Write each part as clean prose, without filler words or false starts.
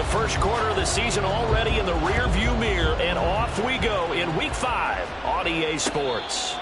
The first quarter of the season already in the rearview mirror, and off we go in Week 5 on EA Sports.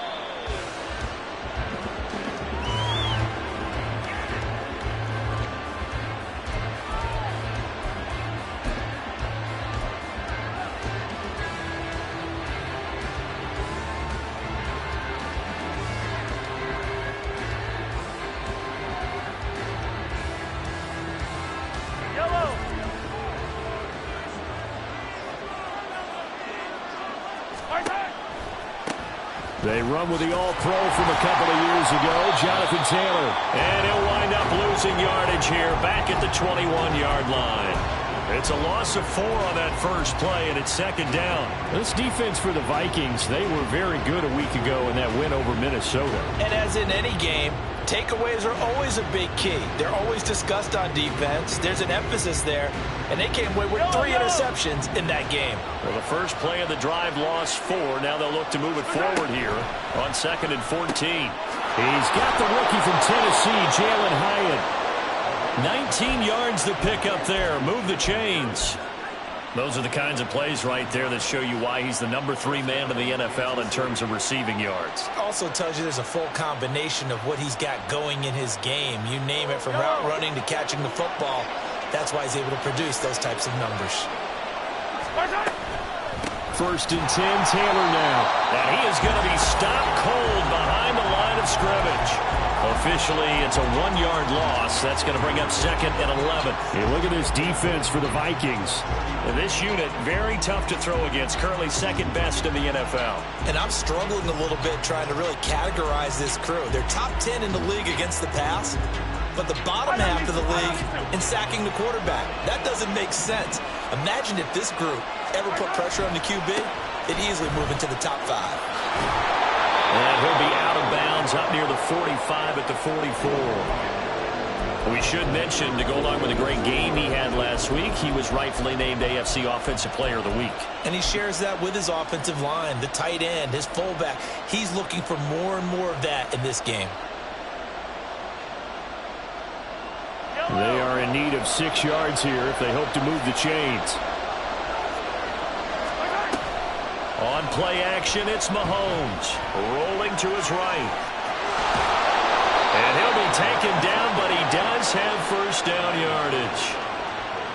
They run with the All-Pro from a couple of years ago, Jonathan Taylor. And he'll wind up losing yardage here back at the 21-yard line. It's a loss of 4 on that first play, and it's second down. This defense for the Vikings, they were very good a week ago in that win over Minnesota. And as in any game, takeaways are always a big key. They're always discussed on defense. There's an emphasis there, and they came away with 3 interceptions in that game. Well, the first play of the drive lost 4. Now they'll look to move it forward here on 2nd and 14. He's got the rookie from Tennessee, Jalen Hyatt. 19 yards to pick up there. Move the chains. Those are the kinds of plays right there that show you why he's the number 3 man in the NFL in terms of receiving yards. Also tells you there's a full combination of what he's got going in his game. You name it, from route running to catching the football. That's why he's able to produce those types of numbers. 1st and 10, Taylor now. And he is going to be stopped cold behind the line of scrimmage. Officially, it's a 1-yard loss. That's going to bring up 2nd and 11. Hey, look at this defense for the Vikings. And this unit, very tough to throw against. Currently 2nd best in the NFL. And I'm struggling a little bit trying to really categorize this crew. They're top 10 in the league against the pass, but the bottom half of the league in sacking the quarterback. That doesn't make sense. Imagine if this group ever put pressure on the QB, they'd easily move into the top 5. And he'll be out of bounds up near the 45 at the 44. We should mention, to go along with the great game he had last week, he was rightfully named AFC Offensive Player of the Week. And he shares that with his offensive line, the tight end, his fullback. He's looking for more and more of that in this game. They are in need of 6 yards here if they hope to move the chains. On play action, it's Mahomes rolling to his right. And he'll be taken down, but he does have first down yardage.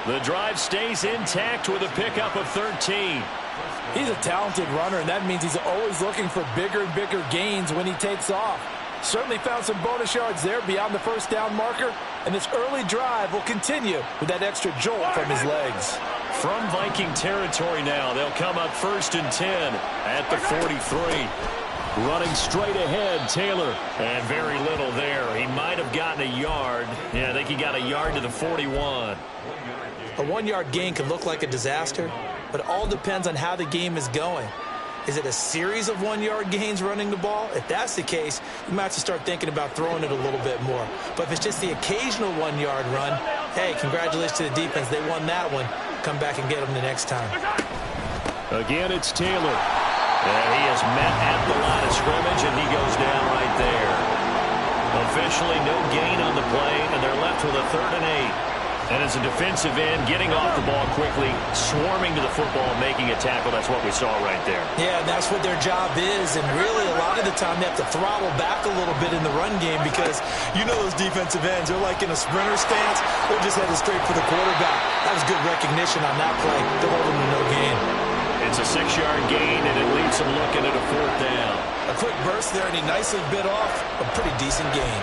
The drive stays intact with a pickup of 13. He's a talented runner, and that means he's always looking for bigger and bigger gains when he takes off. Certainly found some bonus yards there beyond the first down marker, and this early drive will continue with that extra jolt from his legs. From Viking territory now, they'll come up 1st and 10 at the 43. Running straight ahead, Taylor. And very little there. He might have gotten a yard. Yeah, I think he got a yard to the 41. A 1-yard gain can look like a disaster, but it all depends on how the game is going. Is it a series of 1-yard gains running the ball? If that's the case, you might have to start thinking about throwing it a little bit more. But if it's just the occasional 1-yard run, hey, congratulations to the defense. They won that one. Come back and get them the next time. Again, it's Taylor. And he is met at the line of scrimmage, and he goes down right there. Officially no gain on the play, and they're left with a 3rd and 8. And as a defensive end, getting off the ball quickly, swarming to the football, making a tackle, that's what we saw right there. Yeah, and that's what their job is, and really a lot of the time they have to throttle back a little bit in the run game because you know those defensive ends, they're like in a sprinter stance, they're just headed straight for the quarterback. That was good recognition on that play to hold them to no gain. It's a 6-yard gain, and it leaves them looking at a 4th down. A quick burst there, and he nicely bit off a pretty decent gain.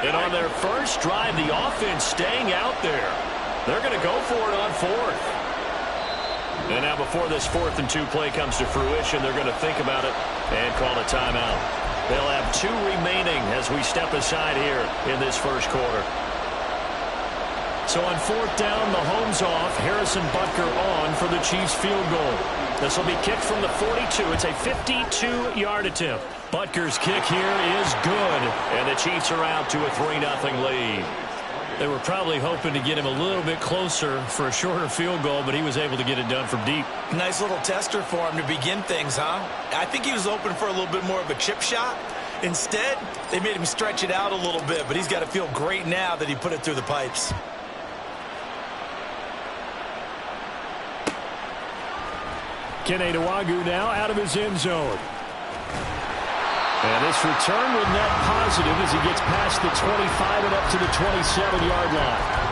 And on their first drive, the offense staying out there. They're going to go for it on 4th. And now before this 4th and 2 play comes to fruition, they're going to think about it and call a timeout. They'll have 2 remaining as we step aside here in this first quarter. So on 4th down, Mahomes off, Harrison Butker on for the Chiefs field goal. This will be kicked from the 42. It's a 52-yard attempt. Butker's kick here is good, and the Chiefs are out to a 3-0 lead. They were probably hoping to get him a little bit closer for a shorter field goal, but he was able to get it done from deep. Nice little tester for him to begin things, huh? I think he was open for a little bit more of a chip shot. Instead, they made him stretch it out a little bit, but he's got to feel great now that he put it through the pipes. Kene Nwagu now out of his end zone. And this return will net positive as he gets past the 25 and up to the 27-yard line.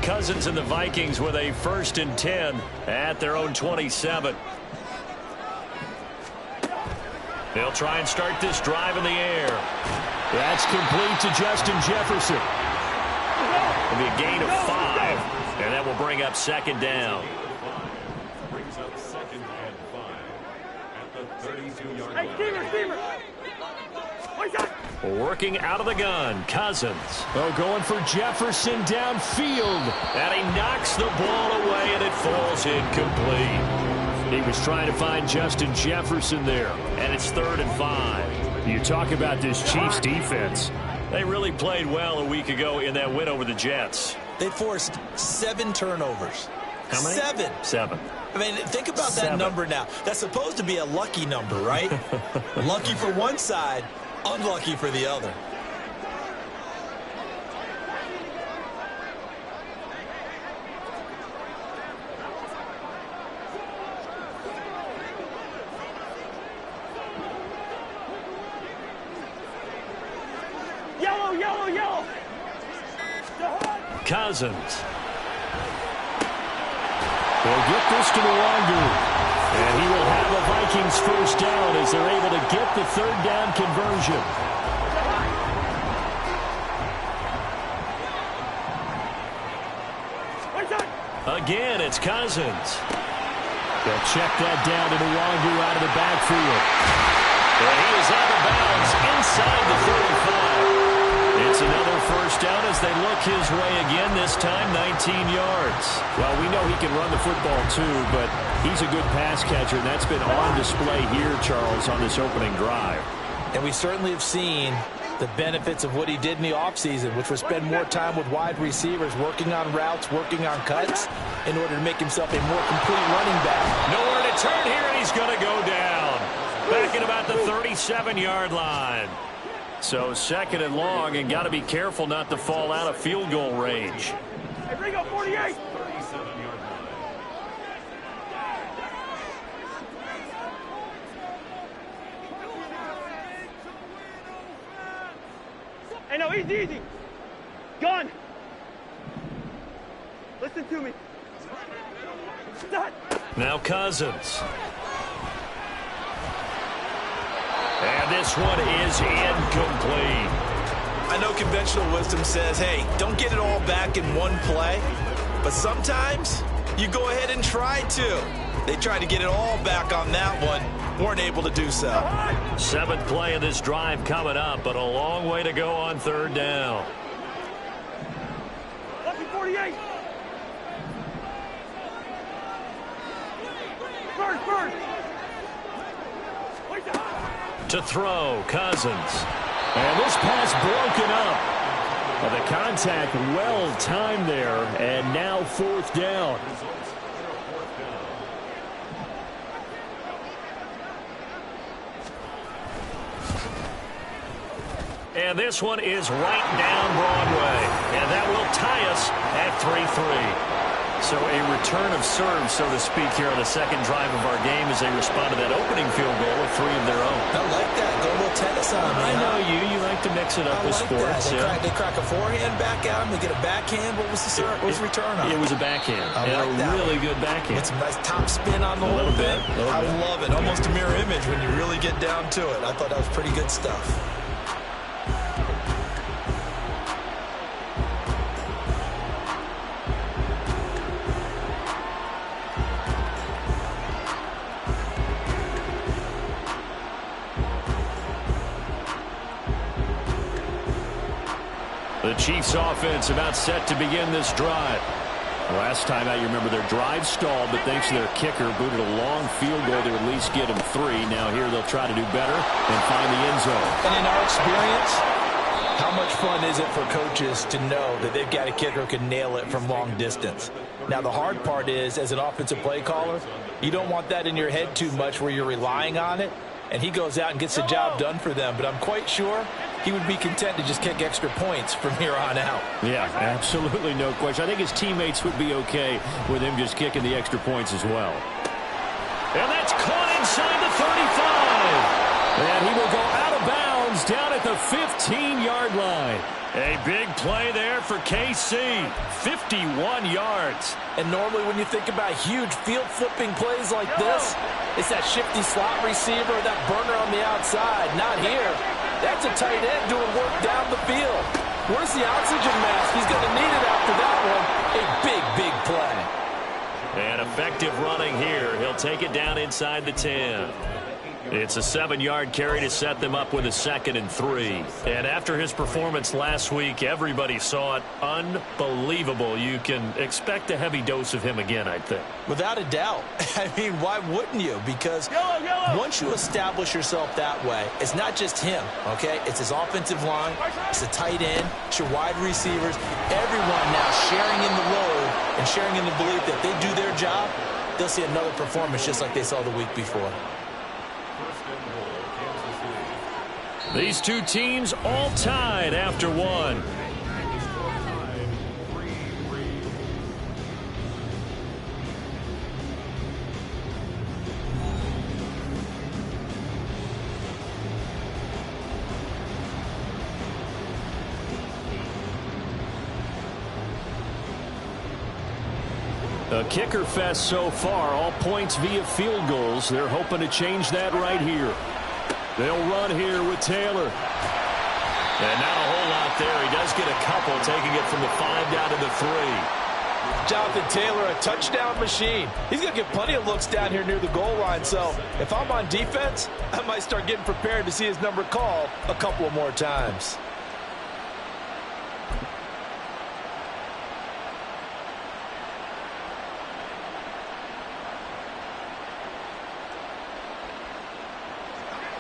Cousins and the Vikings with a 1st and 10 at their own 27. They'll try and start this drive in the air. That's complete to Justin Jefferson. It'll be a gain of 5, and that will bring up 2nd down. Brings up 2nd and 5 at the 32-yard line. Working out of the gun, Cousins. Oh, going for Jefferson downfield. And he knocks the ball away, and it falls incomplete. He was trying to find Justin Jefferson there. And it's 3rd and 5. You talk about this Chiefs defense. They really played well a week ago in that win over the Jets. They forced 7 turnovers. How many? 7. 7. I mean, think about that number now. That's supposed to be a lucky number, right? Lucky for one side, unlucky for the other. Yellow. Cousins. They'll get this to Nwagu. And he will have a Vikings 1st down as they're able to get the 3rd down conversion. Again, it's Cousins. They'll check that down to Nwagu out of the backfield. And he is out of bounds inside the 35. It's another 1st down as they look his way again, this time 19 yards. Well, we know he can run the football too, but he's a good pass catcher, and that's been on display here, Charles, on this opening drive. And we certainly have seen the benefits of what he did in the offseason, which was spend more time with wide receivers, working on routes, working on cuts, in order to make himself a more complete running back. Nowhere to turn here, and he's going to go down. Back at about the 37-yard line. So 2nd and long, and got to be careful not to fall out of field goal range. Hey, bring up 48. 37-yard line. Hey, no, easy. Gun. Listen to me. Stop. Now Cousins. And this one is incomplete. I know conventional wisdom says, hey, don't get it all back in one play. But sometimes you go ahead and try to. They tried to get it all back on that one. Weren't able to do so. 7th play of this drive coming up, but a long way to go on 3rd down. Lucky 48. First. To throw, Cousins. And this pass broken up. Well, the contact well timed there, and now 4th down. And this one is right down Broadway. And that will tie us at 3-3. So a return of serve, so to speak, here on the 2nd drive of our game as they respond to that opening field goal with 3 of their own. I like that. Go a little tennis on me. I know you like to mix it up with sports. They crack a forehand back at him. They get a backhand. What was the serve? What was the return on? It was a backhand. I like and a really good backhand. Get some nice top spin on the whole thing. I love it. Almost a mirror image when you really get down to it. I thought that was pretty good stuff. The Chiefs offense about set to begin this drive. Last time out, you remember their drive stalled, but thanks to their kicker, booted a long field goal to at least get them 3. Now here they'll try to do better and find the end zone. And in our experience, how much fun is it for coaches to know that they've got a kicker who can nail it from long distance? Now, the hard part is, as an offensive play caller, you don't want that in your head too much where you're relying on it, and he goes out and gets the job done for them. But I'm quite sure he would be content to just kick extra points from here on out. Yeah, absolutely no question. I think his teammates would be okay with him just kicking the extra points as well. And that's caught inside the 35. And he will go out of bounds down at the 15-yard line. A big play there for KC. 51 yards. And normally when you think about huge field-flipping plays like this, it's that shifty slot receiver or that burner on the outside. Not here. That's a tight end doing work down the field. Where's the oxygen mask? He's going to need it after that one. A big, big play. And effective running here. He'll take it down inside the 10. It's a 7-yard carry to set them up with a 2nd and 3. And after his performance last week, everybody saw it. Unbelievable. You can expect a heavy dose of him again, I think. Without a doubt. I mean, why wouldn't you? Because once you establish yourself that way, it's not just him, okay? It's his offensive line, it's the tight end, it's your wide receivers, everyone now sharing in the load and sharing in the belief that they do their job, they'll see another performance just like they saw the week before. These two teams all tied after one. A kicker fest so far, all points via field goals. They're hoping to change that right here. They'll run here with Taylor. And not a whole lot there. He does get a couple, taking it from the 5 down to the 3. Jonathan Taylor, a touchdown machine. He's going to get plenty of looks down here near the goal line. So if I'm on defense, I might start getting prepared to see his number called a couple of more times.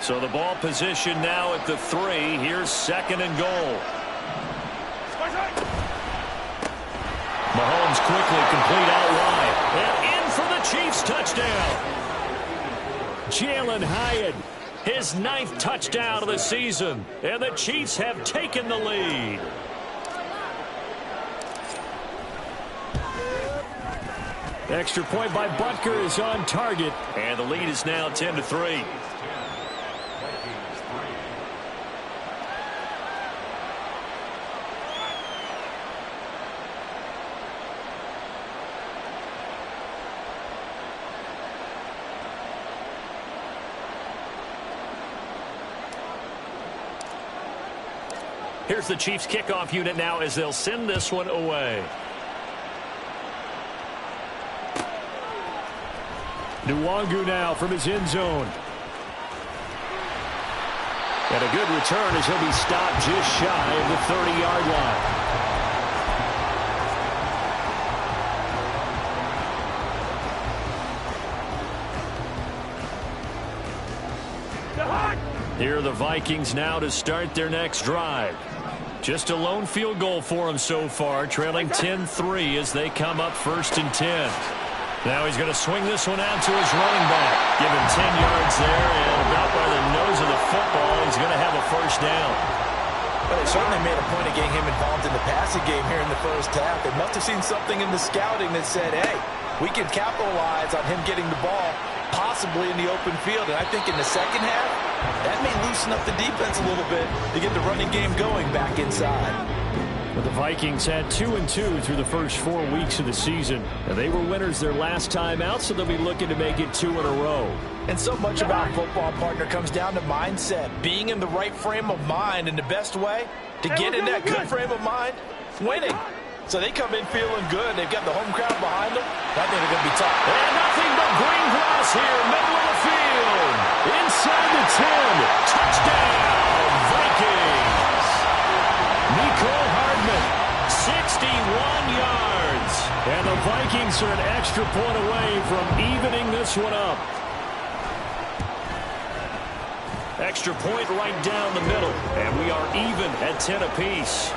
So the ball position now at the 3. Here's 2nd and goal. Mahomes quickly complete out wide. And in for the Chiefs touchdown. Jalen Hyatt. His 9th touchdown of the season. And the Chiefs have taken the lead. Extra point by Butker is on target. And the lead is now 10-3. Here's the Chiefs kickoff unit now as they'll send this one away. Nwangu now from his end zone. And a good return as he'll be stopped just shy of the 30-yard line. Here are the Vikings now to start their next drive. Just a lone field goal for them so far, trailing 10-3 as they come up 1st and 10. Now he's going to swing this one out to his running back. Give him 10 yards there, and about by the nose of the football, he's going to have a 1st down. Well, they certainly made a point of getting him involved in the passing game here in the first half. They must have seen something in the scouting that said, hey, we can capitalize on him getting the ball possibly in the open field. And I think in the second half, that may loosen up the defense a little bit to get the running game going back inside. But the Vikings had 2-2 through the first 4 weeks of the season. And they were winners their last time out, so they'll be looking to make it 2 in a row. And so much about football, partner, comes down to mindset. Being in the right frame of mind, and the best way to get in that good frame of mind, winning. So they come in feeling good. They've got the home crowd behind them. I think they're going to be tough. And nothing but green grass here, middle of the field. Inside the 10. Touchdown, Vikings. Nico Hardman, 61 yards. And the Vikings are an extra point away from evening this one up. Extra point right down the middle, and we are even at 10 apiece.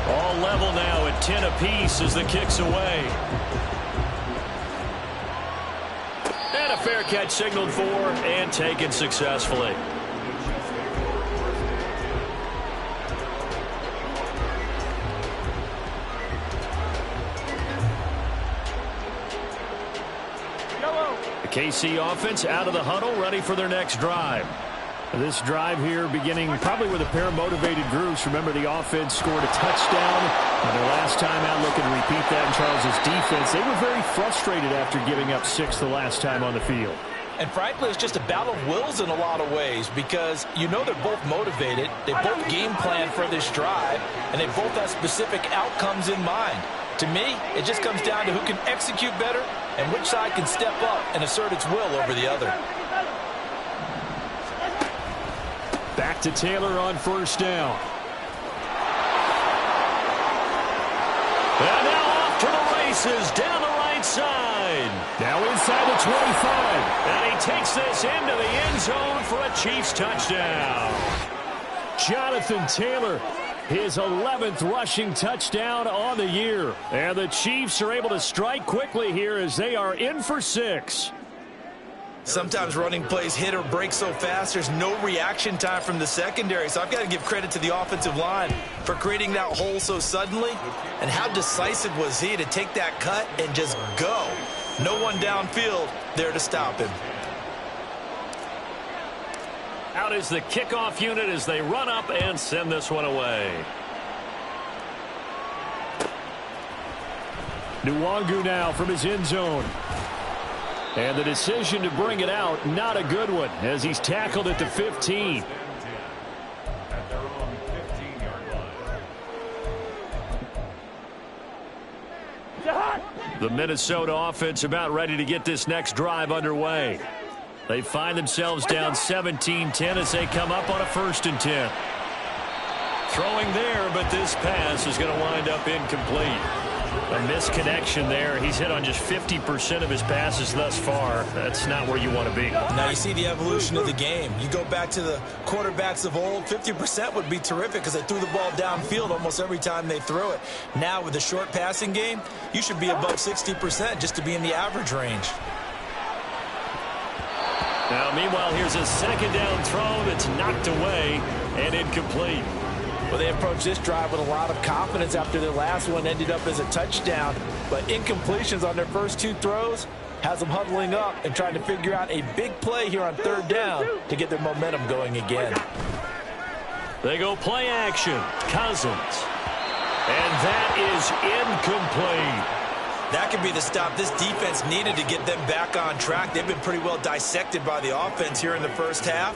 All level now at 10 apiece as the kick's away. And a fair catch signaled for and taken successfully. The KC offense out of the huddle, ready for their next drive. This drive here beginning probably with a pair of motivated groups. Remember, the offense scored a touchdown on their last time out. Looking to repeat that in Charles's defense. They were very frustrated after giving up 6 the last time on the field. And frankly, it's just a battle of wills in a lot of ways because you know they're both motivated. They both game plan for this drive, and they both have specific outcomes in mind. To me, it just comes down to who can execute better and which side can step up and assert its will over the other. Back to Taylor on first down. And now off to the races down the right side. Now inside the 25. And he takes this into the end zone for a Chiefs touchdown. Jonathan Taylor, his 11th rushing touchdown on the year. And the Chiefs are able to strike quickly here as they are in for 6. Sometimes running plays hit or break so fast, there's no reaction time from the secondary. So I've got to give credit to the offensive line for creating that hole so suddenly. And how decisive was he to take that cut and just go? No one downfield there to stop him. Out is the kickoff unit as they run up and send this one away. Nwangu now from his end zone. And the decision to bring it out, not a good one, as he's tackled at the 15. At their own 15-yard line. The Minnesota offense about ready to get this next drive underway. They find themselves down 17-10 as they come up on a 1st and 10. Throwing there, but this pass is going to wind up incomplete. A misconnection there. He's hit on just 50% of his passes thus far. That's not where you want to be. Now you see the evolution of the game. You go back to the quarterbacks of old, 50% would be terrific because they threw the ball downfield almost every time they threw it. Now with the short passing game, you should be above 60% just to be in the average range. Now, meanwhile, here's a 2nd down throw that's knocked away and incomplete. Well, they approached this drive with a lot of confidence after their last one ended up as a touchdown. But incompletions on their first 2 throws has them huddling up and trying to figure out a big play here on 3rd down to get their momentum going again. They go play action. Cousins. And that is incomplete. That could be the stop this defense needed to get them back on track. They've been pretty well dissected by the offense here in the first half.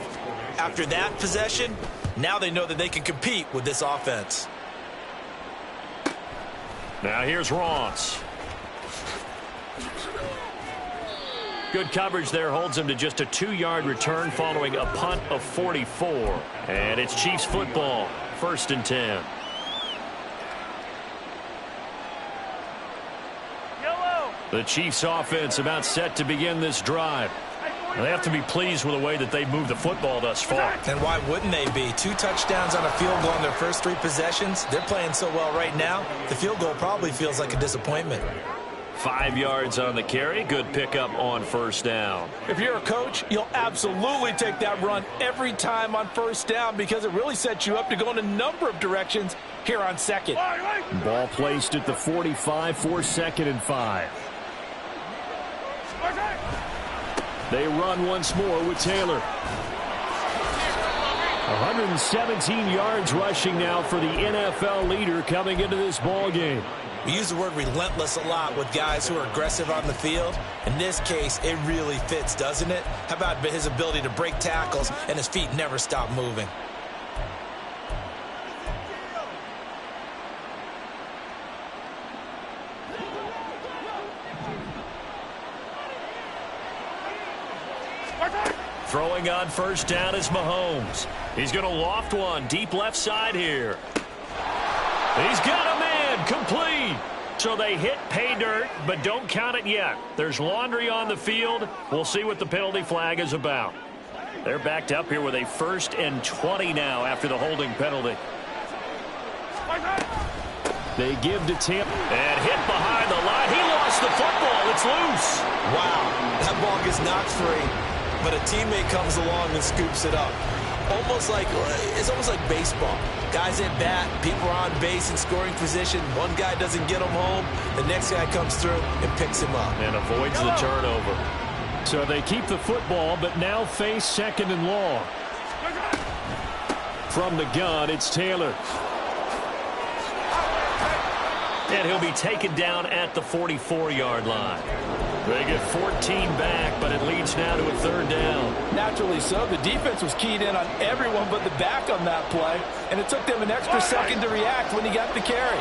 After that possession, now they know that they can compete with this offense. Now here's Ross. Good coverage there holds him to just a 2-yard return following a punt of 44. And it's Chiefs football, 1st and 10. The Chiefs offense about set to begin this drive. They have to be pleased with the way that they moved the football thus far. And why wouldn't they be? 2 touchdowns on a field goal in their first 3 possessions. They're playing so well right now, the field goal probably feels like a disappointment. 5 yards on the carry. Good pickup on 1st down. If you're a coach, you'll absolutely take that run every time on 1st down because it really sets you up to go in a number of directions here on 2nd. Ball placed at the 45 for 2nd and 5. They run once more with Taylor. 117 yards rushing now for the NFL leader coming into this ball game. We use the word relentless a lot with guys who are aggressive on the field. In this case, it really fits, doesn't it? How about his ability to break tackles and his feet never stop moving? Throwing on first down is Mahomes. He's going to loft one deep left side here. He's got a man complete. So they hit pay dirt, but don't count it yet. There's laundry on the field. We'll see what the penalty flag is about. They're backed up here with a 1st and 20 now after the holding penalty. They give to Tampa. And hit behind the line. He lost the football. It's loose. Wow, that ball gets knocked free, but a teammate comes along and scoops it up. It's almost like baseball. Guys at bat, people are on base in scoring position. One guy doesn't get him home. The next guy comes through and picks him up. And avoids the turnover. So they keep the football, but now face 2nd and long. From the gun, it's Taylor. And he'll be taken down at the 44-yard line. They get 14 back, but it leads now to a 3rd down. Naturally so. The defense was keyed in on everyone but the back on that play, and it took them an extra second to react when he got the carry.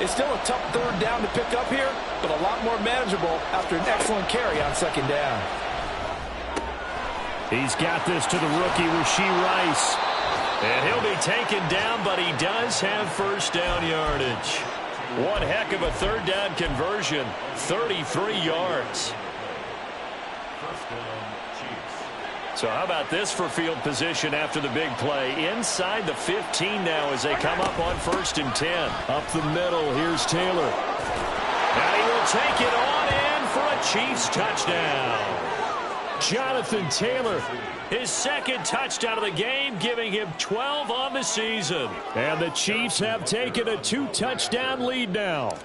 It's still a tough 3rd down to pick up here, but a lot more manageable after an excellent carry on 2nd down. He's got this to the rookie, Rashee Rice. And he'll be taken down, but he does have 1st down yardage. One heck of a 3rd down conversion, 33 yards. So how about this for field position after the big play? Inside the 15 now as they come up on 1st and 10. Up the middle, here's Taylor. And he will take it on in for a Chiefs touchdown. Jonathan Taylor. His 2nd touchdown of the game, giving him 12 on the season. And the Chiefs have taken a 2-touchdown lead now.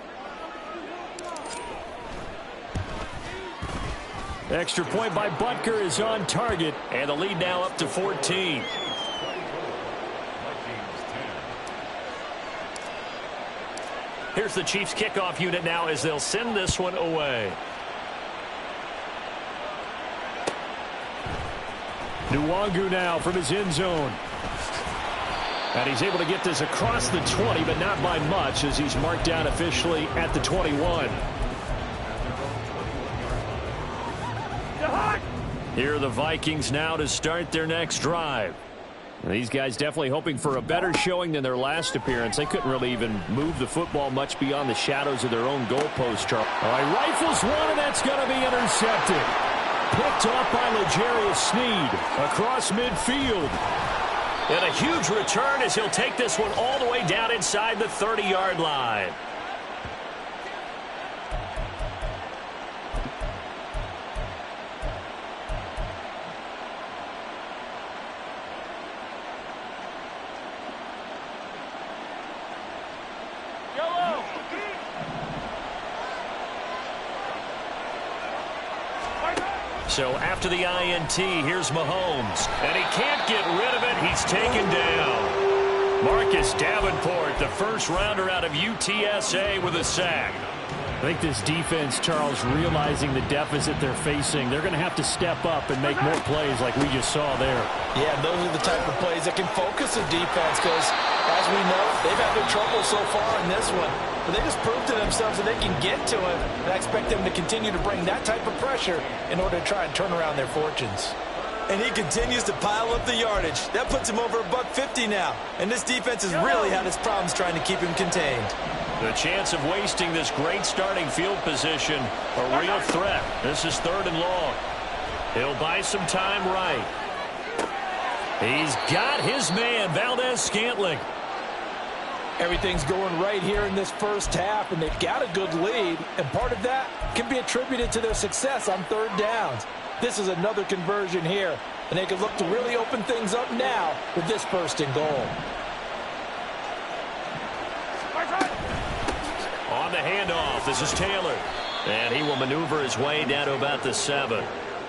Extra point by Butker is on target. And the lead now up to 14. Here's the Chiefs kickoff unit now as they'll send this one away. Nwangu now from his end zone. And he's able to get this across the 20, but not by much as he's marked down officially at the 21. Here are the Vikings now to start their next drive. These guys definitely hoping for a better showing than their last appearance. They couldn't really even move the football much beyond the shadows of their own goalpost, Charles. All right, rifles one, and that's going to be intercepted. Picked off by L'Jarius Sneed across midfield. And a huge return as he'll take this one all the way down inside the 30-yard line. So after the INT, here's Mahomes. And he can't get rid of it. He's taken down. Marcus Davenport, the first rounder out of UTSA with a sack. I think this defense, Charles, realizing the deficit they're facing, they're going to have to step up and make more plays like we just saw there. Yeah, those are the type of plays that can focus the defense because, as we know, they've had their trouble so far in this one. But they just proved to themselves that they can get to him, and I expect them to continue to bring that type of pressure in order to try and turn around their fortunes. And he continues to pile up the yardage. That puts him over $150 now. And this defense has really had its problems trying to keep him contained. The chance of wasting this great starting field position, a real threat. This is 3rd and long. He'll buy some time right. He's got his man, Valdez-Scantling. Everything's going right here in this first half, and they've got a good lead, and part of that can be attributed to their success on 3rd downs. This is another conversion here, and they can look to really open things up now with this 1st and goal. On the handoff, this is Taylor. And he will maneuver his way down to about the 7.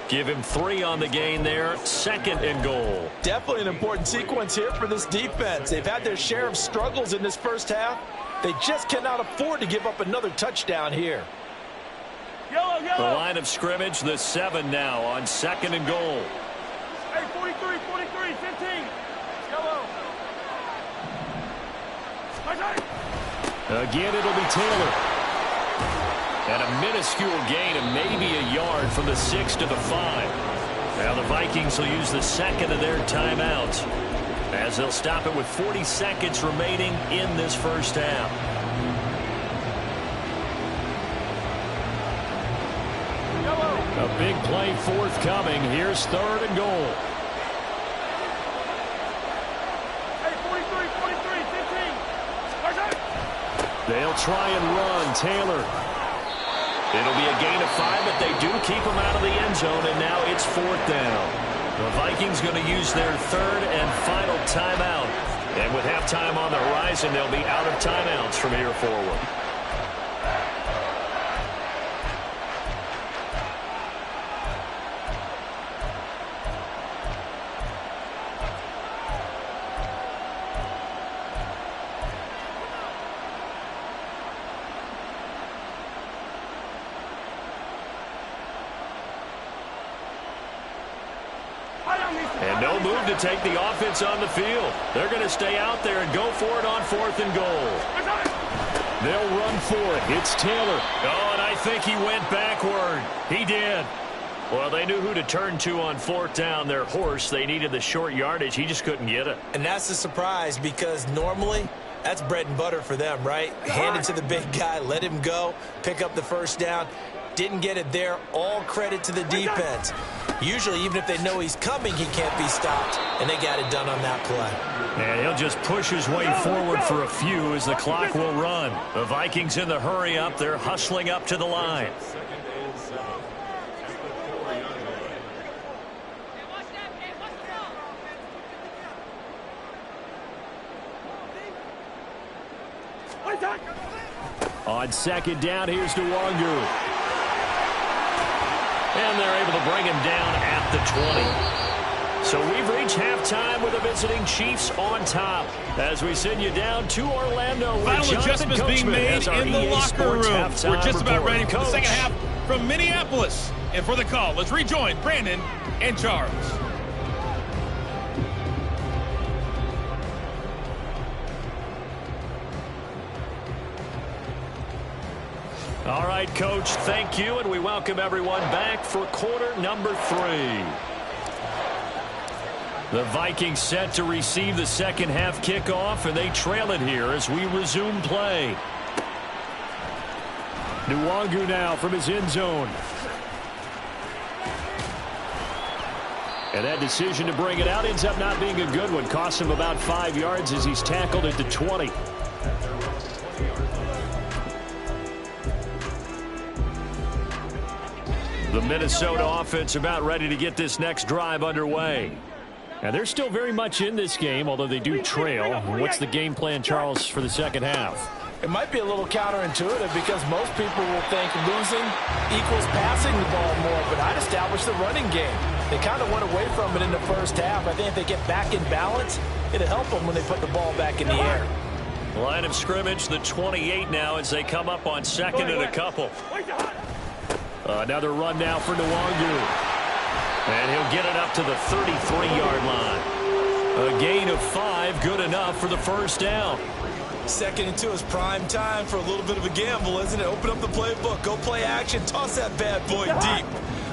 Give him 3 on the gain there, 2nd and goal. Definitely an important sequence here for this defense. They've had their share of struggles in this first half. They just cannot afford to give up another touchdown here. The line of scrimmage, the 7 now on 2nd and goal. Hey, 43, 15. Yellow. Again, it'll be Taylor. And a minuscule gain of maybe a yard from the 6 to the 5. Now the Vikings will use the second of their timeouts, as they'll stop it with 40 seconds remaining in this first half. A big play forthcoming. Here's 3rd and goal. Hey, 43, 15. They'll try and run. Taylor. It'll be a gain of 5, but they do keep him out of the end zone, and now it's 4th down. The Vikings going to use their 3rd and final timeout. And with halftime on the horizon, they'll be out of timeouts from here forward. And no move to take the offense on the field. They're going to stay out there and go for it on 4th and goal. They'll run for it. It's Taylor. Oh, and I think he went backward. He did. Well, they knew who to turn to on 4th down. Their horse, they needed the short yardage. He just couldn't get it. And that's a surprise because normally that's bread and butter for them, right? Hand it to the big guy, let him go, pick up the first down. Didn't get it there. All credit to the defense. Usually, even if they know he's coming, he can't be stopped. And they got it done on that play. And he'll just push his way forward for a few as the clock will run. The Vikings in the hurry up. They're hustling up to the line. On 2nd down, here's Nwangu. And they're able to bring him down at the 20. So we've reached halftime with the visiting Chiefs on top. As we send you down to Orlando. Final adjustments being made in the locker room. We're just about ready for the second half from Minneapolis. And for the call, let's rejoin Brandon and Charles. All right, Coach, thank you, and we welcome everyone back for quarter number 3. The Vikings set to receive the second half kickoff, and they trail it here as we resume play. Nwangu now from his end zone. And that decision to bring it out ends up not being a good one. Costs him about 5 yards as he's tackled at the 20. The Minnesota offense about ready to get this next drive underway. And they're still very much in this game, although they do trail. What's the game plan, Charles, for the second half? It might be a little counterintuitive because most people will think losing equals passing the ball more, but I'd establish the running game. They kind of went away from it in the first half. I think if they get back in balance, it'll help them when they put the ball back in the air. Line of scrimmage, the 28 now as they come up on 2nd and a couple. Another run now for Nwangu. And he'll get it up to the 33-yard line. A gain of 5, good enough for the first down. 2nd and 2 is prime time for a little bit of a gamble, isn't it? Open up the playbook, go play action, toss that bad boy deep.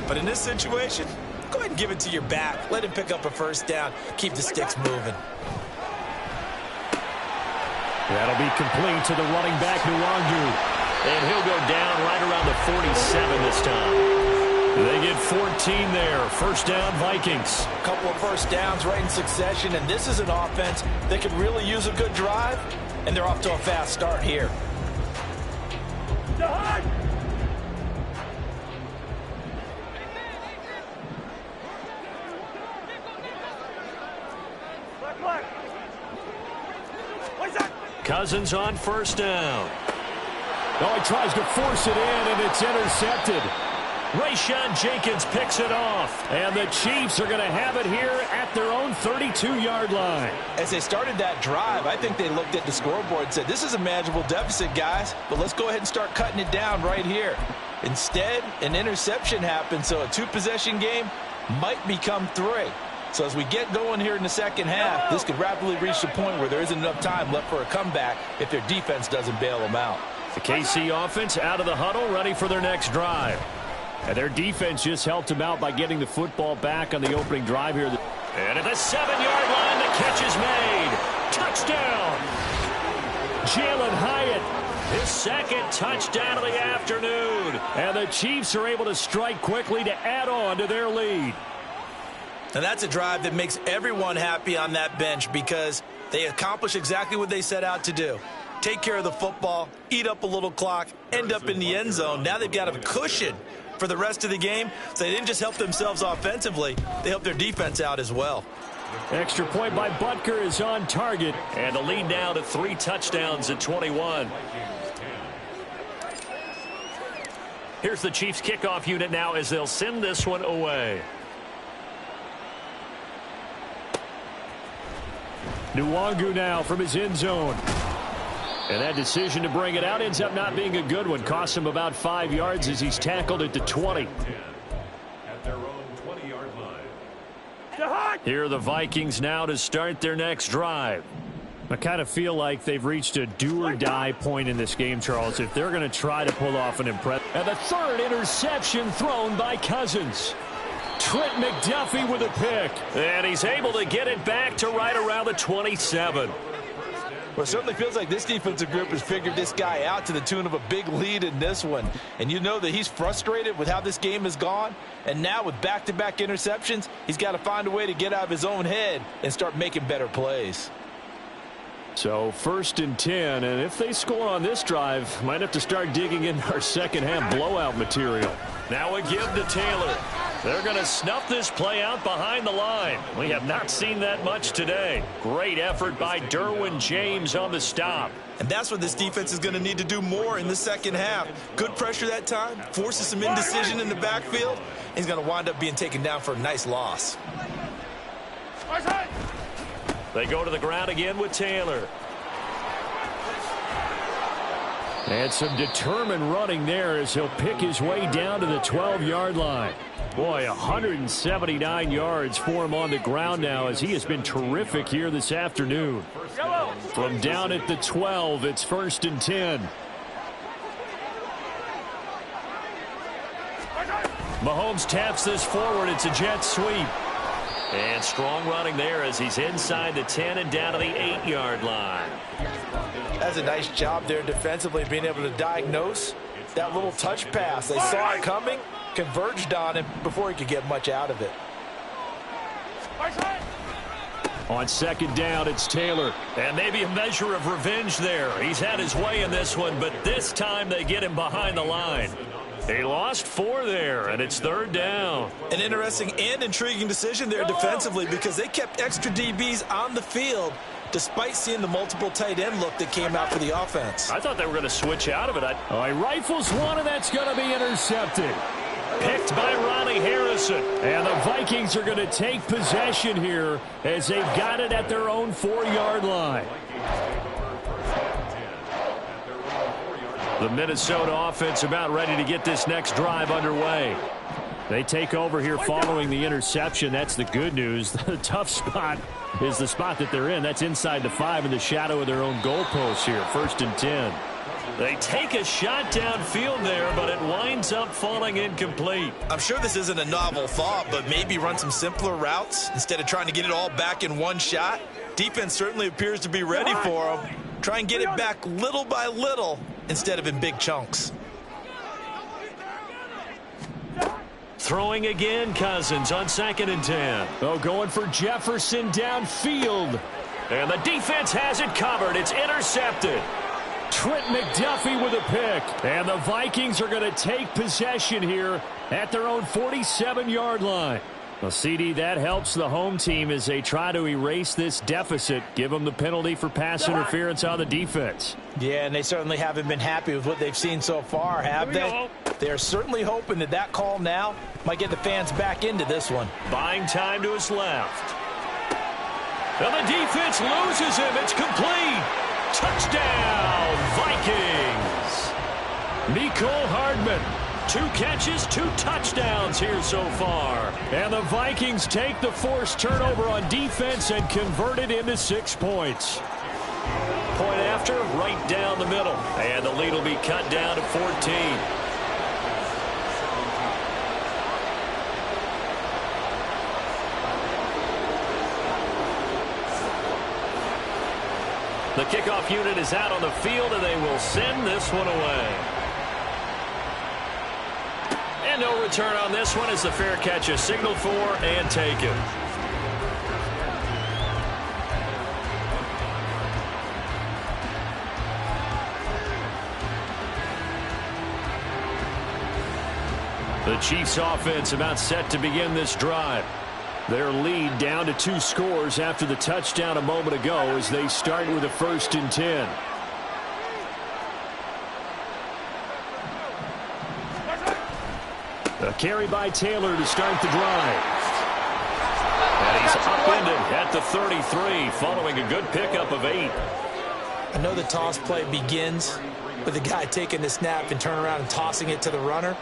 But in this situation, go ahead and give it to your back. Let him pick up a first down. Keep the sticks moving. That'll be complete to the running back, Nwangu. And he'll go down right around the 47 this time. They get 14 there. First down, Vikings. A couple of first downs right in succession, and this is an offense that could really use a good drive, and they're off to a fast start here. Cousins on first down. Oh, he tries to force it in, and it's intercepted. Rayshawn Jenkins picks it off. And the Chiefs are going to have it here at their own 32-yard line. As they started that drive, I think they looked at the scoreboard and said, this is a manageable deficit, guys, but let's go ahead and start cutting it down right here. Instead, an interception happened, so a 2-possession game might become 3. So as we get going here in the second half, this could rapidly reach the point where there isn't enough time left for a comeback if their defense doesn't bail them out. The KC offense out of the huddle, ready for their next drive. And their defense just helped him out by getting the football back on the opening drive here. And at the 7-yard line, the catch is made. Touchdown! Jalen Hyatt. His second touchdown of the afternoon. And the Chiefs are able to strike quickly to add on to their lead. And that's a drive that makes everyone happy on that bench because they accomplish exactly what they set out to do. Take care of the football, eat up a little clock, end up in the end zone. Now they've got a cushion for the rest of the game. So they didn't just help themselves offensively, they helped their defense out as well. Extra point by Butker is on target. And the lead now to 3 touchdowns at 21. Here's the Chiefs kickoff unit now as they'll send this one away. Nwangu now from his end zone. And that decision to bring it out ends up not being a good one. Costs him about 5 yards as he's tackled at the 20. At their own 20-yard line. Here are the Vikings now to start their next drive. I kind of feel like they've reached a do-or-die point in this game, Charles, if they're going to try to pull off an impressive. And the third interception thrown by Cousins. Trent McDuffie with a pick. And he's able to get it back to right around the 27. Well, it certainly feels like this defensive group has figured this guy out to the tune of a big lead in this one. And you know that he's frustrated with how this game has gone. And now with back-to-back interceptions, he's got to find a way to get out of his own head and start making better plays. So 1st and 10, and if they score on this drive, might have to start digging in our second-half blowout material. Now a give to Taylor. They're going to snuff this play out behind the line. We have not seen that much today. Great effort by Derwin James on the stop. And that's what this defense is going to need to do more in the second half. Good pressure that time, forces some indecision in the backfield. He's going to wind up being taken down for a nice loss. They go to the ground again with Taylor. And some determined running there as he'll pick his way down to the 12-yard line. Boy, 179 yards for him on the ground now as he has been terrific here this afternoon. From down at the 12, it's 1st and 10. Mahomes taps this forward. It's a jet sweep. And strong running there as he's inside the 10 and down to the 8-yard line. That's a nice job there defensively, being able to diagnose that little touch pass. They saw it coming, converged on him before he could get much out of it. On 2nd down, it's Taylor. And maybe a measure of revenge there. He's had his way in this one, but this time they get him behind the line. They lost 4 there, and it's 3rd down. An interesting and intriguing decision there defensively because they kept extra DBs on the field despite seeing the multiple tight end look that came out for the offense. I thought they were going to switch out of it. He rifles one, and that's going to be intercepted. Picked by Ronnie Harrison. And the Vikings are going to take possession here as they've got it at their own 4-yard line. The Minnesota offense about ready to get this next drive underway. They take over here following the interception. That's the good news. The tough spot is the spot that they're in. That's inside the 5 in the shadow of their own goalpost here. 1st and 10. They take a shot downfield there, but it winds up falling incomplete. I'm sure this isn't a novel thought, but maybe run some simpler routes instead of trying to get it all back in one shot. Defense certainly appears to be ready for them. Try and get it back little by little instead of in big chunks. Throwing again, Cousins on 2nd and 10. Oh, going for Jefferson downfield. And the defense has it covered. It's intercepted. Trent McDuffie with a pick. And the Vikings are going to take possession here at their own 47-yard line. Well, CD, that helps the home team as they try to erase this deficit. Give them the penalty for pass interference on the defense. Yeah, and they certainly haven't been happy with what they've seen so far, have they? They're certainly hoping that that call now might get the fans back into this one. Buying time to his left. And the defense loses him. It's complete. Touchdown, Vikings. Mecole Hardman. 2 catches, 2 touchdowns here so far. And the Vikings take the forced turnover on defense and convert it into 6 points. Point after, right down the middle. And the lead will be cut down to 14. The kickoff unit is out on the field, and they will send this one away. And no return on this one as the fair catch is signaled for and taken. The Chiefs offense about set to begin this drive. Their lead down to 2 scores after the touchdown a moment ago as they start with a 1st and 10. A carry by Taylor to start the drive. And he's upended at the 33 following a good pickup of 8. I know the toss play begins with the guy taking the snap and turning around and tossing it to the runner.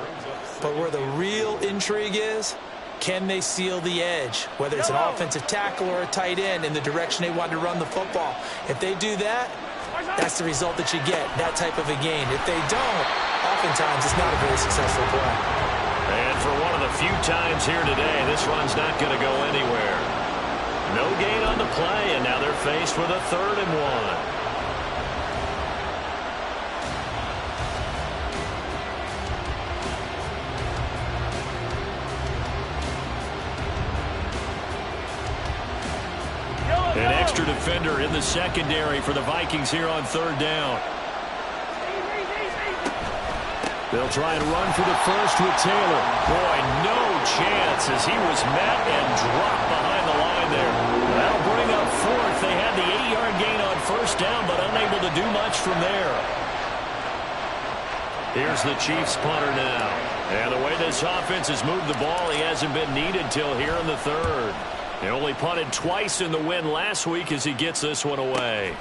But where the real intrigue is, can they seal the edge, whether it's an offensive tackle or a tight end in the direction they want to run the football? If they do that, that's the result that you get, that type of a gain. If they don't, oftentimes it's not a very successful play. And for one of the few times here today, this run's not going to go anywhere. No gain on the play, and now they're faced with a 3rd and 1. An extra defender in the secondary for the Vikings here on 3rd down. They'll try and run for the first with Taylor. Boy, no chance as he was met and dropped behind the line there. That'll bring up 4th. They had the 8-yard gain on 1st down, but unable to do much from there. Here's the Chiefs punter now. And the way this offense has moved the ball, he hasn't been needed till here in the 3rd. He only punted twice in the win last week as he gets this one away.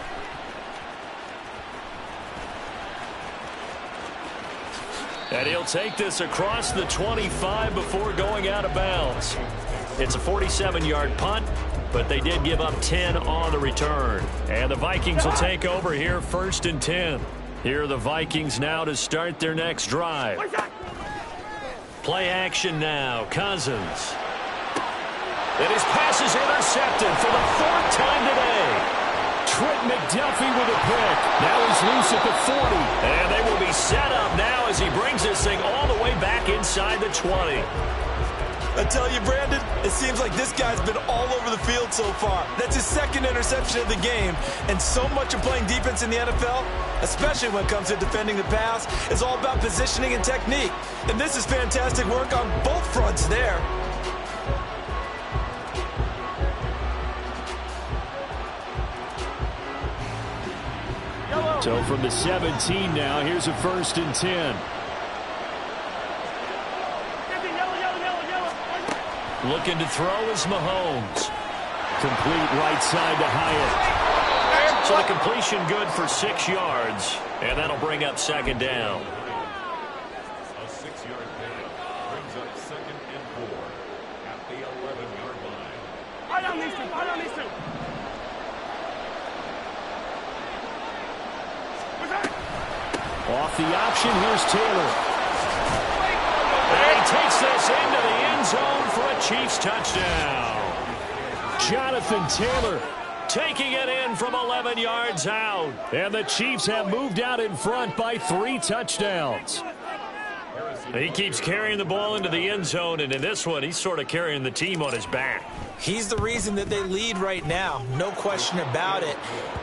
And he'll take this across the 25 before going out of bounds. It's a 47-yard punt, but they did give up 10 on the return. And the Vikings will take over here 1st and 10. Here are the Vikings now to start their next drive. Play action now. Cousins. And his pass is intercepted for the 4th time today. Trent McDuffie with a pick. Now he's loose at the 40. And they will be set up now as he brings this thing all the way back inside the 20. I tell you, Brandon, it seems like this guy's been all over the field so far. That's his 2nd interception of the game. And so much of playing defense in the NFL, especially when it comes to defending the pass, is all about positioning and technique. And this is fantastic work on both fronts there. So from the 17 now, here's a 1st and 10. Looking to throw is Mahomes. Complete right side to Hyatt. So the completion good for 6 yards, and that'll bring up 2nd down. A 6-yard gain brings up 2nd and 4 at the 11-yard line. I don't need to. I don't need to. Off the option, here's Taylor. And he takes this into the end zone for a Chiefs touchdown. Jonathan Taylor Taking it in from 11 yards out. And the Chiefs have moved out in front by 3 touchdowns. He keeps carrying the ball into the end zone, and in this one, he's sort of carrying the team on his back. He's the reason that they lead right now, no question about it.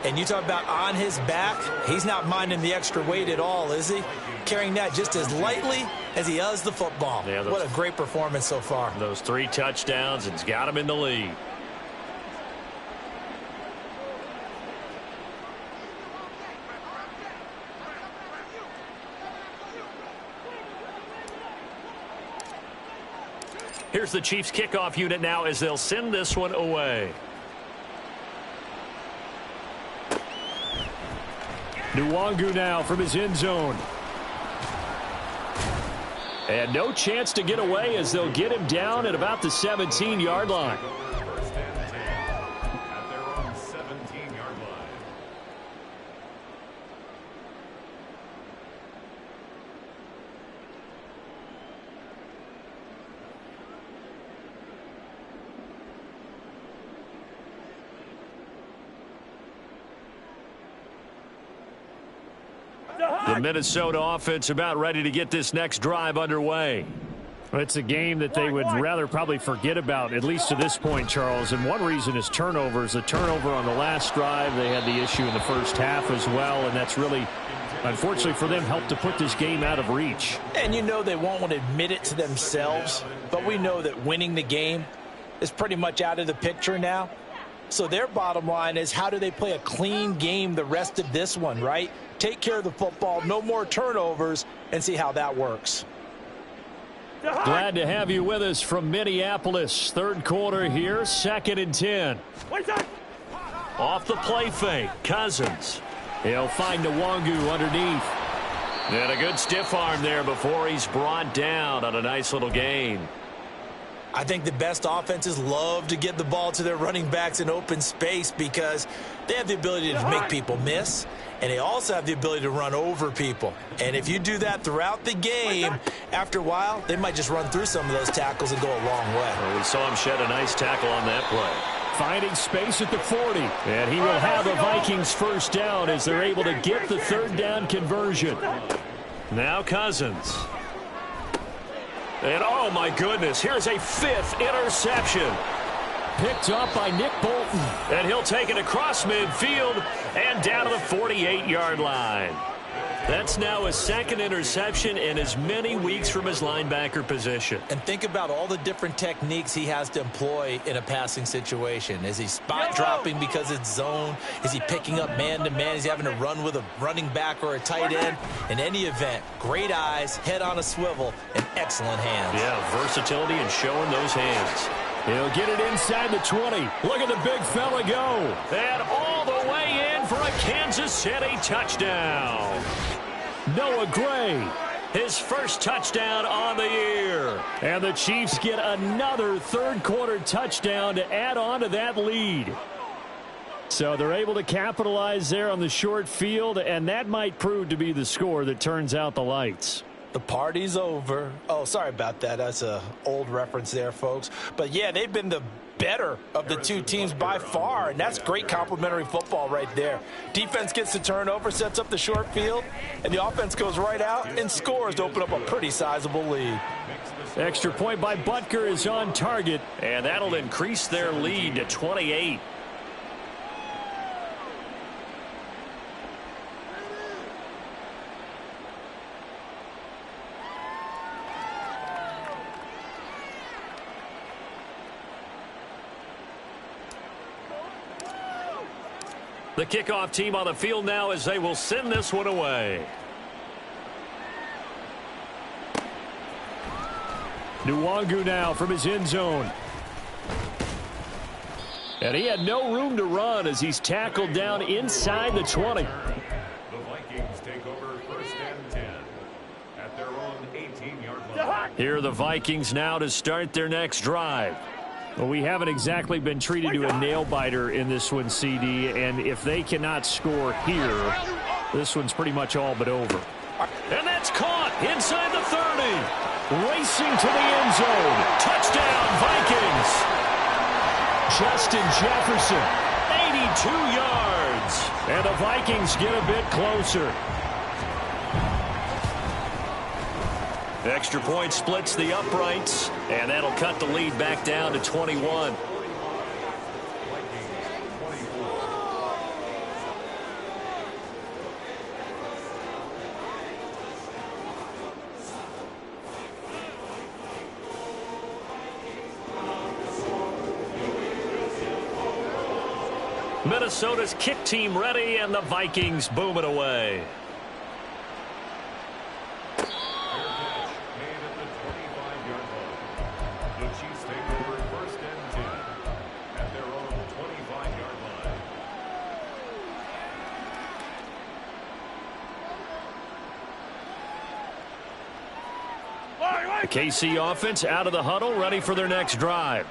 And you talk about on his back, he's not minding the extra weight at all, is he? Carrying that just as lightly as he does the football. Yeah, what a great performance so far. Those 3 touchdowns, it's got him in the lead. Here's the Chiefs kickoff unit now as they'll send this one away. Nwangu now from his end zone. And no chance to get away as they'll get him down at about the 17-yard line. First and 10 at their own 17-yard line. The Minnesota offense about ready to get this next drive underway. It's a game that they would rather probably forget about, at least to this point, Charles. And one reason is turnovers. The turnover on the last drive, they had the issue in the first half as well, and that's really, unfortunately for them, helped to put this game out of reach. And you know they won't want to admit it to themselves, but we know that winning the game is pretty much out of the picture now. So their bottom line is, how do they play a clean game the rest of this one, right? Take care of the football, no more turnovers, and see how that works. Glad to have you with us from Minneapolis. Third quarter here, 2nd and 10. Off the play fake, Cousins. He'll find Nwangu underneath. And a good stiff arm there before he's brought down on a nice little gain. I think the best offenses love to get the ball to their running backs in open space because they have the ability to make people miss, and they also have the ability to run over people. And if you do that throughout the game, after a while, they might just run through some of those tackles and go a long way. Well, we saw him shed a nice tackle on that play. Finding space at the 40. And he will have a Vikings first down as they're able to get the third down conversion. Now Cousins. And, oh, my goodness, here's a 5th interception. Picked up by Nick Bolton. And he'll take it across midfield and down to the 48-yard line. That's now his 2nd interception in as many weeks from his linebacker position. And think about all the different techniques he has to employ in a passing situation. Is he spot dropping because it's zone? Is he picking up man-to-man? Is he having to run with a running back or a tight end? In any event, great eyes, head on a swivel, and excellent hands. Yeah, versatility and showing those hands. He'll get it inside the 20. Look at the big fella go. And all the way in for a Kansas City touchdown. Noah Gray. His first touchdown on the year. And the Chiefs get another third-quarter touchdown to add on to that lead. So they're able to capitalize there on the short field, and that might prove to be the score that turns out the lights. The party's over. Oh, sorry about that. That's an old reference there, folks. But, yeah, they've been the better of the two teams by far, and that's great complementary football right there. Defense gets the turnover, sets up the short field, and the offense goes right out and scores to open up a pretty sizable lead. Extra point by Butker is on target. And that'll increase their lead to 28. The kickoff team on the field now as they will send this one away. Nwangu now from his end zone. And he had no room to run as he's tackled down inside the 20. The Vikings take over 1st and 10 at their own 18-yard line. Here are the Vikings now to start their next drive. Well, we haven't exactly been treated to a nail-biter in this one, CD, and if they cannot score here, this one's pretty much all but over. And that's caught inside the 30. Racing to the end zone. Touchdown, Vikings. Justin Jefferson. 82 yards. And the Vikings get a bit closer. Extra point splits the uprights, and that'll cut the lead back down to 21. Minnesota's kick team ready, and the Vikings boom it away. The KC offense out of the huddle, ready for their next drive.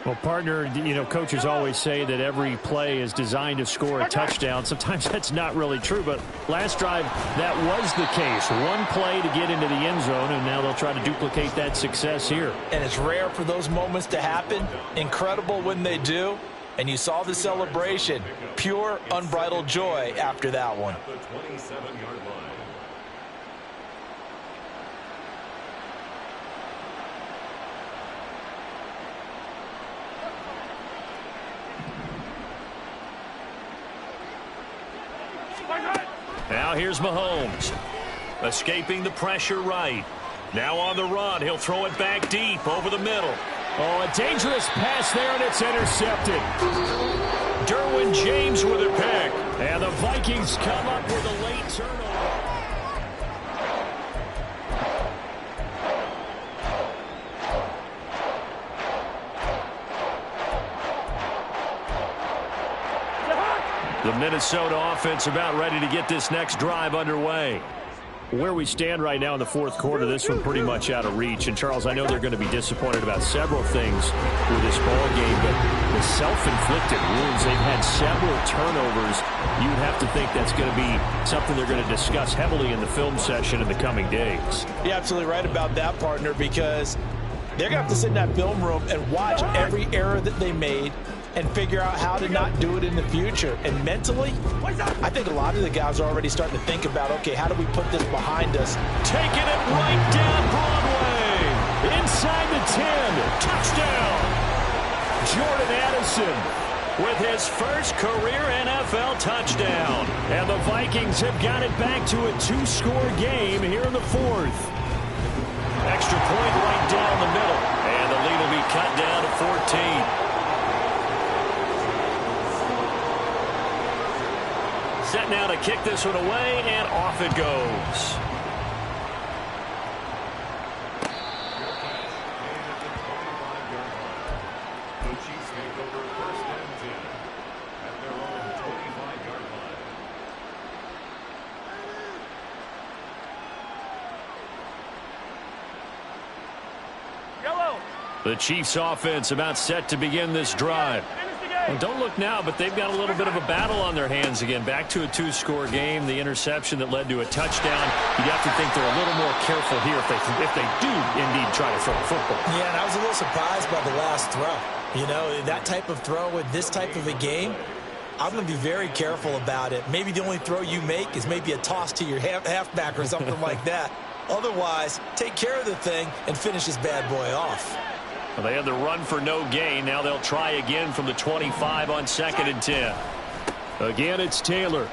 Well, partner, coaches always say that every play is designed to score a touchdown. Sometimes that's not really true, but last drive, that was the case. One play to get into the end zone, and now they'll try to duplicate that success here. And it's rare for those moments to happen. Incredible when they do. And you saw the celebration. Pure, unbridled joy after that one. At the 27-yard line. Now here's Mahomes. Escaping the pressure right. Now on the run. He'll throw it back deep over the middle. Oh, a dangerous pass there, and it's intercepted. Derwin James with a pick. And the Vikings come up with a late turnover. The Minnesota offense about ready to get this next drive underway. Where we stand right now in the fourth quarter, this one pretty much out of reach. And, Charles, I know they're going to be disappointed about several things with this ball game, but the self-inflicted wounds, they've had several turnovers. You'd have to think that's going to be something they're going to discuss heavily in the film session in the coming days. You're absolutely right about that, partner, because they're going to have to sit in that film room and watch every error that they made and figure out how to not do it in the future. And mentally, I think a lot of the guys are already starting to think about, okay, how do we put this behind us? Taking it right down Broadway. Inside the 10. Touchdown. Jordan Addison with his first career NFL touchdown. And the Vikings have got it back to a 2-score game here in the fourth. Extra point right down the middle. And the lead will be cut down to 14. Set now to kick this one away, and off it goes. The Chiefs take over first and 10 at their own 25-yard line. Yellow. The Chiefs offense about set to begin this drive. Well, don't look now, but they've got a little bit of a battle on their hands again. Back to a 2-score game. The interception that led to a touchdown. You'd have to think they're a little more careful here if they do indeed try to throw a football. Yeah, and I was a little surprised by the last throw. You know, that type of throw with this type of a game, I'm going to be very careful about it. Maybe the only throw you make is maybe a toss to your halfback or something like that. Otherwise, take care of the thing and finish this bad boy off. Well, they had the run for no gain. Now they'll try again from the 25 on 2nd and 10. Again, it's Taylor.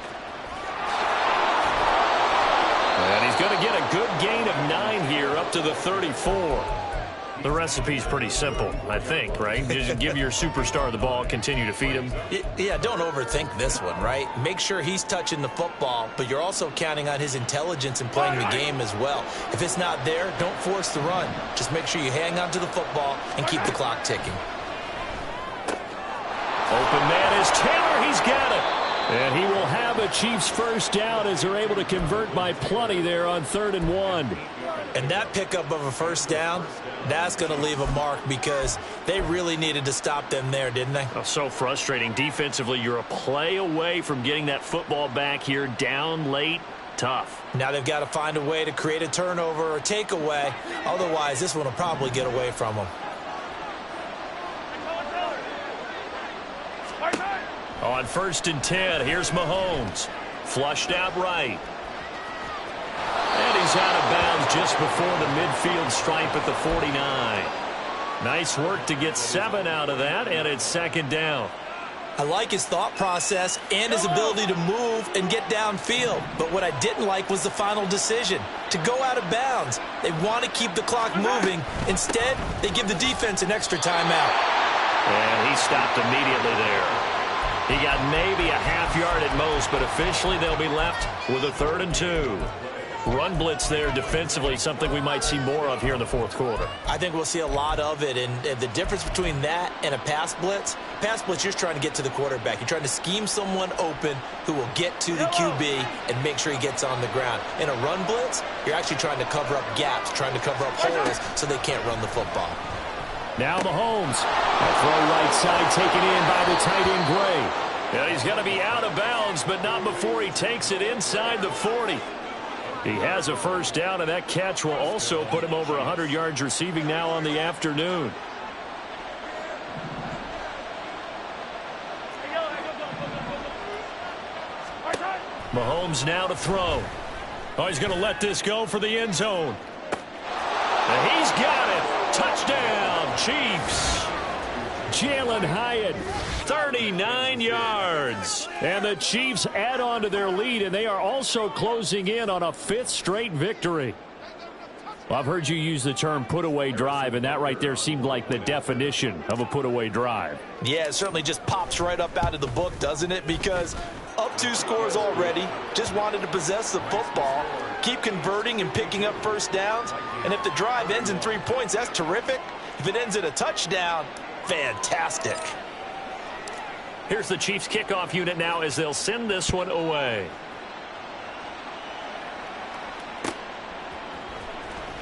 And he's going to get a good gain of 9 here up to the 34. The recipe's pretty simple, I think, right? Just give your superstar the ball, continue to feed him. Yeah, don't overthink this one, right? Make sure he's touching the football, but you're also counting on his intelligence in playing the game as well. If it's not there, don't force the run. Just make sure you hang on to the football and keep the clock ticking. Open man is Taylor. He's got it. And he will have a Chiefs first down as they're able to convert by plenty there on 3rd and 1. And that pickup of a first down, that's going to leave a mark because they really needed to stop them there, didn't they? Oh, so frustrating. Defensively, you're a play away from getting that football back here down late. Tough. Now they've got to find a way to create a turnover or takeaway. Otherwise, this one will probably get away from them. On 1st and 10, here's Mahomes. Flushed out right. And he's out of bounds just before the midfield stripe at the 49. Nice work to get 7 out of that, and it's 2nd down. I like his thought process and his ability to move and get downfield. But what I didn't like was the final decision, to go out of bounds. They want to keep the clock moving. Instead, they give the defense an extra timeout. And he stopped immediately there. He got maybe a half yard at most, but officially they'll be left with a 3rd and 2. Run blitz there defensively, something we might see more of here in the fourth quarter. I think we'll see a lot of it, and the difference between that and a pass blitz, you're just trying to get to the quarterback. You're trying to scheme someone open who will get to the QB and make sure he gets on the ground. In a run blitz, you're actually trying to cover up gaps, trying to cover up holes so they can't run the football. Now Mahomes. A throw right side taken in by the tight end Gray. Yeah, he's going to be out of bounds, but not before he takes it inside the 40. He has a first down, and that catch will also put him over 100 yards receiving now on the afternoon. Mahomes now to throw. Oh, he's going to let this go for the end zone. And he's got it. Touchdown, Chiefs. Jalen Hyatt, 39 yards. And the Chiefs add on to their lead, and they are also closing in on a 5th straight victory. Well, I've heard you use the term put-away drive, and that right there seemed like the definition of a put-away drive. Yeah, it certainly just pops right up out of the book, doesn't it? Because up 2 scores already, just wanted to possess the football, keep converting and picking up first downs. And if the drive ends in 3 points, that's terrific. If it ends in a touchdown, fantastic. Here's the Chiefs kickoff unit now as they'll send this one away.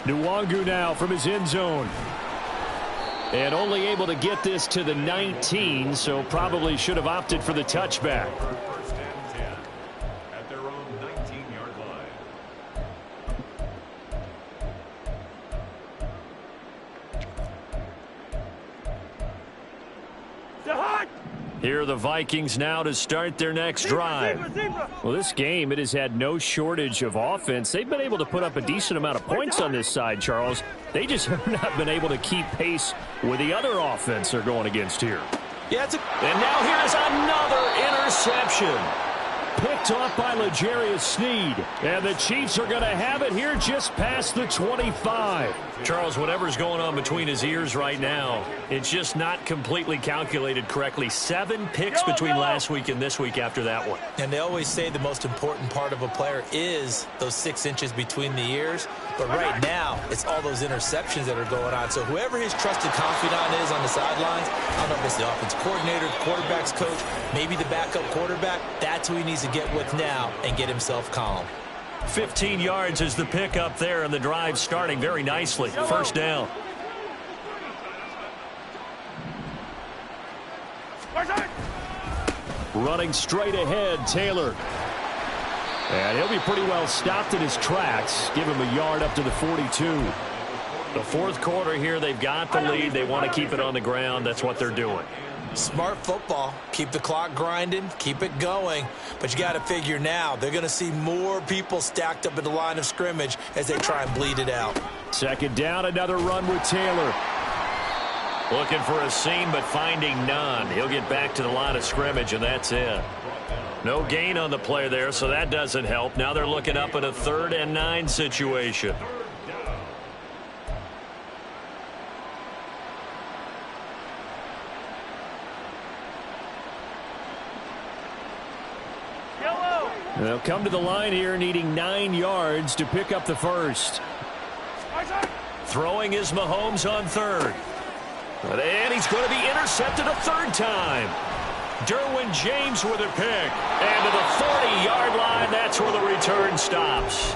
Nwangu now from his end zone. And only able to get this to the 19, so probably should have opted for the touchback. First and 10 at their own 19-yard line. Here are the Vikings now to start their next drive. Well, this game, it has had no shortage of offense. They've been able to put up a decent amount of points on this side, Charles. They just have not been able to keep pace with the other offense they're going against here. Yeah, And now here's another interception. Picked off by L'Jarius Sneed. And the Chiefs are going to have it here just past the 25. Charles, whatever's going on between his ears right now, it's just not completely calculated correctly. 7 picks between last week and this week after that one. And they always say the most important part of a player is those 6 inches between the ears. But right now, it's all those interceptions that are going on. So whoever his trusted confidant is on the sidelines, I don't know if it's the offense coordinator, the quarterback's coach, maybe the backup quarterback, that's who he needs to get with now and get himself calm. 15 yards is the pickup there, and the drive starting very nicely. First down. Running straight ahead, Taylor. And he'll be pretty well stopped in his tracks. Give him a yard up to the 42. The fourth quarter here, they've got the lead. They want to keep it on the ground. That's what they're doing. Smart football. Keep the clock grinding. Keep it going. But you got to figure now, they're going to see more people stacked up in the line of scrimmage as they try and bleed it out. Second down, another run with Taylor. Looking for a seam, but finding none. He'll get back to the line of scrimmage, and that's it. No gain on the play there, so that doesn't help. Now they're looking up at a 3rd and 9 situation. They'll come to the line here needing 9 yards to pick up the first. Throwing is Mahomes on 3rd. And he's going to be intercepted a 3rd time. Derwin James with a pick. And to the 40-yard line, that's where the return stops.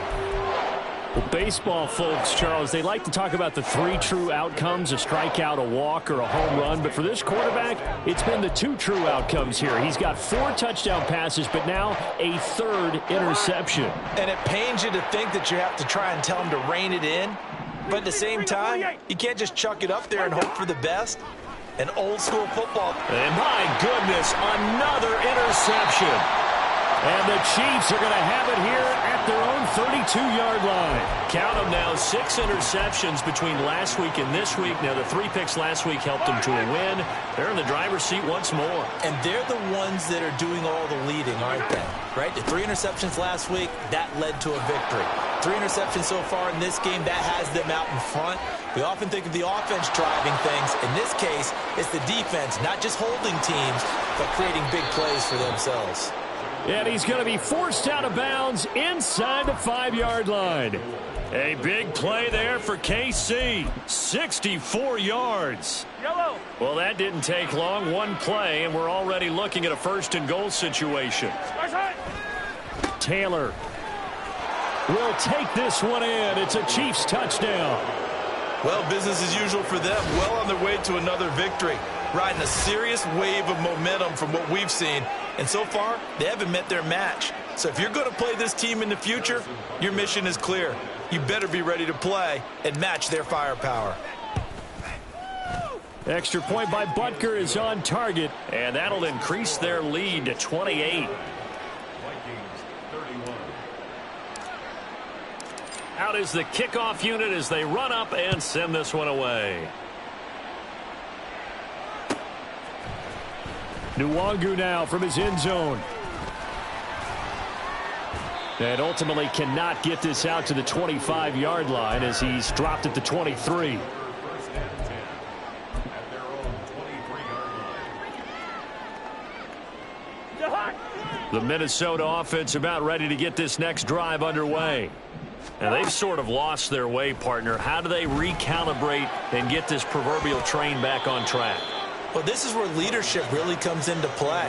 Well, baseball folks, Charles, they like to talk about the 3 true outcomes, a strikeout, a walk, or a home run. But for this quarterback, it's been the 2 true outcomes here. He's got 4 touchdown passes, but now a 3rd interception. And it pains you to think that you have to try and tell him to rein it in. But at the same time, you can't just chuck it up there and hope for the best. An old-school football. And my goodness, another interception. And the Chiefs are going to have it here at their own 32-yard line. Count them now, 6 interceptions between last week and this week. Now, the 3 picks last week helped them to a win. They're in the driver's seat once more. And they're the ones that are doing all the leading, aren't they? Right? The 3 interceptions last week, that led to a victory. 3 interceptions so far in this game, that has them out in front. We often think of the offense driving things. In this case, it's the defense, not just holding teams, but creating big plays for themselves. And he's going to be forced out of bounds inside the 5-yard line. A big play there for KC. 64 yards. Yellow. Well, that didn't take long. 1 play, and we're already looking at a 1st and goal situation. Taylor will take this one in. It's a Chiefs touchdown. Well, business as usual for them. Well on their way to another victory. Riding a serious wave of momentum from what we've seen. And so far, they haven't met their match. So if you're going to play this team in the future, your mission is clear. You better be ready to play and match their firepower. Extra point by Butker is on target. And that'll increase their lead to 28. Vikings 30. Out is the kickoff unit as they run up and send this one away. Nwangu now from his end zone. And ultimately cannot get this out to the 25-yard line as he's dropped at the 23. First and 10 at their own 23-yard line. The Minnesota offense about ready to get this next drive underway. And they've sort of lost their way, partner. How do they recalibrate and get this proverbial train back on track? Well, this is where leadership really comes into play.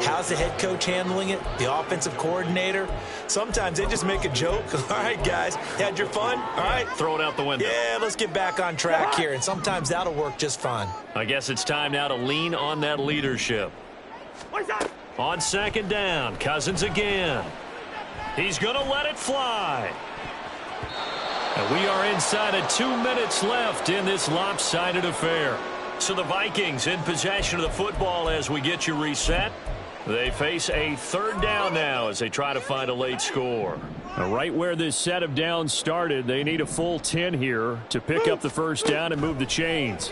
How's the head coach handling it? The offensive coordinator? Sometimes they just make a joke. All right, guys, you had your fun? All right. Throw it out the window. Yeah, let's get back on track here. And sometimes that'll work just fine. I guess it's time now to lean on that leadership. On second down, Cousins again. He's going to let it fly. And we are inside of 2 minutes left in this lopsided affair. So the Vikings in possession of the football as we get you reset. They face a third down now as they try to find a late score. Right where this set of downs started, they need a full 10 here to pick up the first down and move the chains.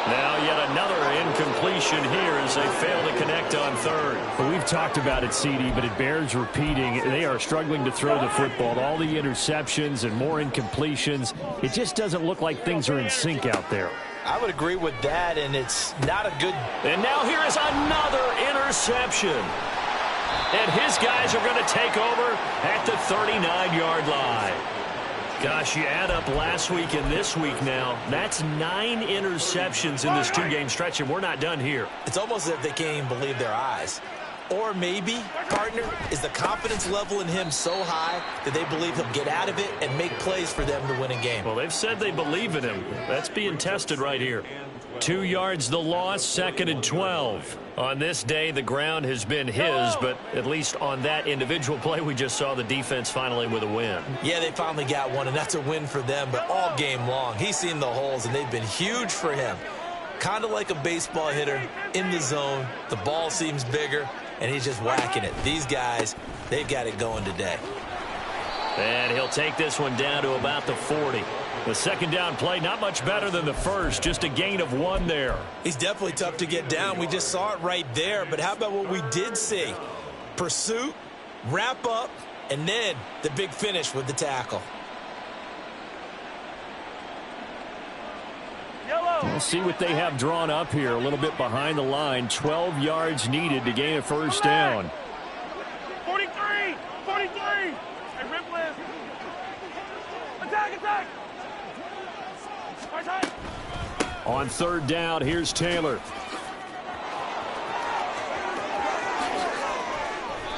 Now yet another incompletion here as they fail to connect on third. Well, we've talked about it, CD, but it bears repeating. They are struggling to throw the football. All the interceptions and more incompletions. It just doesn't look like things are in sync out there. I would agree with that, and it's not a good... And now here is another interception. And his guys are going to take over at the 39-yard line. Gosh, you add up last week and this week now, that's 9 interceptions in this 2-game stretch, and we're not done here. It's almost as if they can't even believe their eyes. Or maybe, partner, is the confidence level in him so high that they believe he'll get out of it and make plays for them to win a game. Well, they've said they believe in him. That's being tested right here. 2 yards the loss, 2nd and 12. On this day, the ground has been his, but at least on that individual play, we just saw the defense finally with a win. Yeah, they finally got one, and that's a win for them, but all game long, he's seen the holes, and they've been huge for him. Kind of like a baseball hitter in the zone. The ball seems bigger, and he's just whacking it. These guys, they've got it going today. And he'll take this one down to about the 40. The second down play, not much better than the first, just a gain of 1 there. He's definitely tough to get down. We just saw it right there, but how about what we did see? Pursuit, wrap up, and then the big finish with the tackle. We'll see what they have drawn up here. A little bit behind the line. 12 yards needed to gain a first down. 43! 43! Hey, rip list! Attack, attack! On third down, here's Taylor.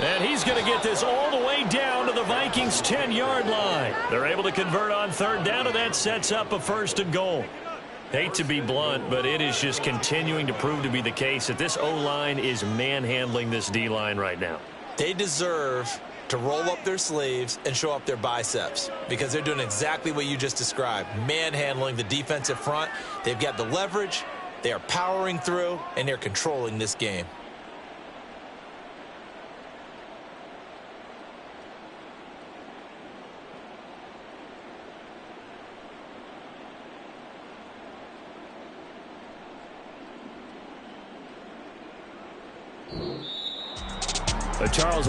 And he's going to get this all the way down to the Vikings' 10-yard line. They're able to convert on third down, and that sets up a 1st and goal. Hate to be blunt, but it is just continuing to prove to be the case that this O-line is manhandling this D-line right now. They deserve to roll up their sleeves and show up their biceps because they're doing exactly what you just described, manhandling the defensive front. They've got the leverage, they are powering through, and they're controlling this game. Charles